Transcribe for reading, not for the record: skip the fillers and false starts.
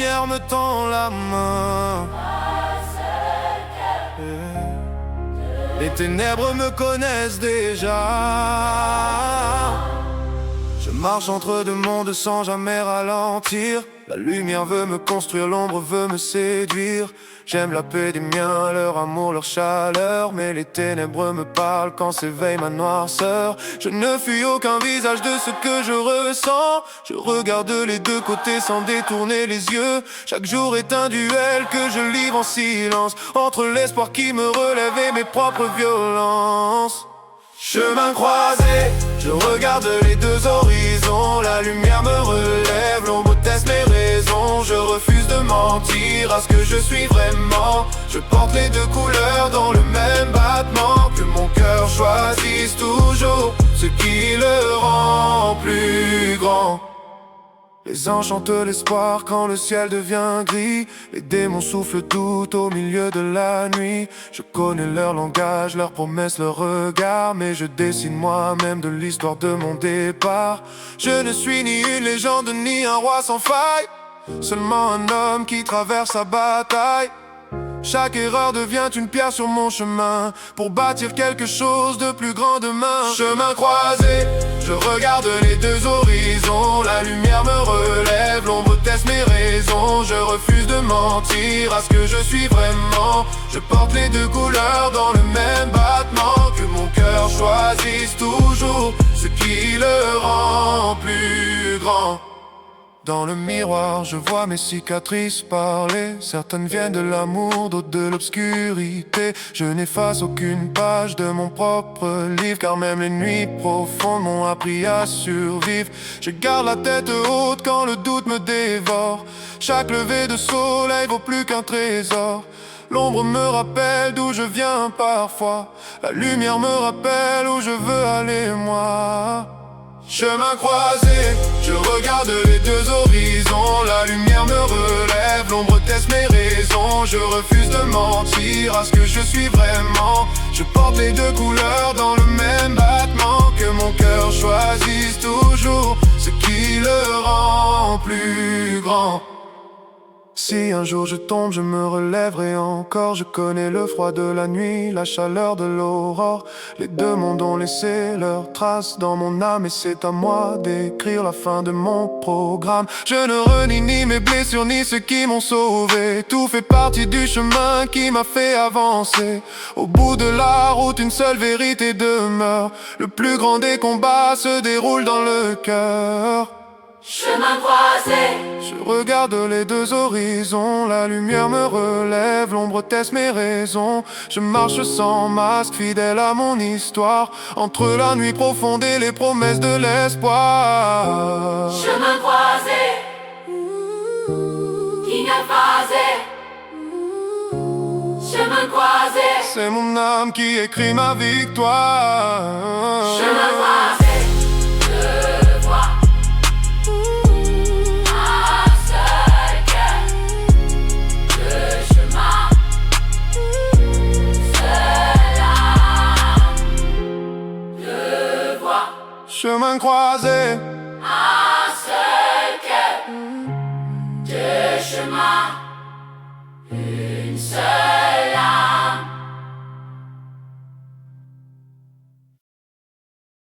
lumière me tend la main. Les ténèbres me connaissent déjà. Je marche entre deux mondes sans jamais ralentir. La lumière veut me construire, l'ombre veut me séduire. J'aime la paix des miens, leur amour, leur chaleur. Mais les ténèbres me parlent quand s'éveille ma noirceur. Je ne fuis aucun visage de ce que je ressens. Je regarde les deux côtés sans détourner les yeux. Chaque jour est un duel que je livre en silence, entre l'espoir qui me relève et mes propres violences. Chemin croisé, je regarde les deux horizons. La lumière me relève, l'ombre teste mes raisons. Je refuse de mentir à ce que je suis vraiment. Je porte les deux couleurs dans le même battement. Que mon cœur choisisse toujours ce qui le rend plus grand. Les anges chantent l'espoir quand le ciel devient gris. Les démons soufflent tout au milieu de la nuit. Je connais leur langage, leurs promesses, leurs regards. Mais je dessine moi-même de l'histoire de mon départ. Je ne suis ni une légende ni un roi sans faille, seulement un homme qui traverse sa bataille. Chaque erreur devient une pierre sur mon chemin, pour bâtir quelque chose de plus grand demain. Chemin croisé, je regarde les deux horizons. La lumière me relève, l'ombre teste mes raisons. Je refuse de mentir à ce que je suis vraiment. Je porte les deux couleurs dans le même battement. Que mon cœur choisisse toujours ce qui le rend plus grand. Dans le miroir, je vois mes cicatrices parler. Certaines viennent de l'amour, d'autres de l'obscurité. Je n'efface aucune page de mon propre livre, car même les nuits profondes m'ont appris à survivre. Je garde la tête haute quand le doute me dévore. Chaque lever de soleil vaut plus qu'un trésor. L'ombre me rappelle d'où je viens parfois. La lumière me rappelle où je veux aller moi. Chemin croisé, je regarde les deux horizons. La lumière me relève, l'ombre teste mes raisons. Je refuse de mentir à ce que je suis vraiment. Je porte les deux couleurs dans le même battement. Que mon cœur choisisse toujours ce qui le rend plus grand. Si un jour je tombe, je me relèverai encore. Je connais le froid de la nuit, la chaleur de l'aurore. Les deux mondes ont laissé leurs traces dans mon âme, et c'est à moi d'écrire la fin de mon programme. Je ne renie ni mes blessures ni ceux qui m'ont sauvé. Tout fait partie du chemin qui m'a fait avancer. Au bout de la route, une seule vérité demeure. Le plus grand des combats se déroule dans le cœur. Chemin croisé, je regarde les deux horizons. La lumière me relève, l'ombre teste mes raisons. Je marche sans masque, fidèle à mon histoire, entre la nuit profonde et les promesses de l'espoir. chemin croisé, ineffacé. Chemin croisé, C'est mon âme qui écrit ma victoire. chemin croisé. Chemin croisé, Un seul cœur, deux chemins, une seule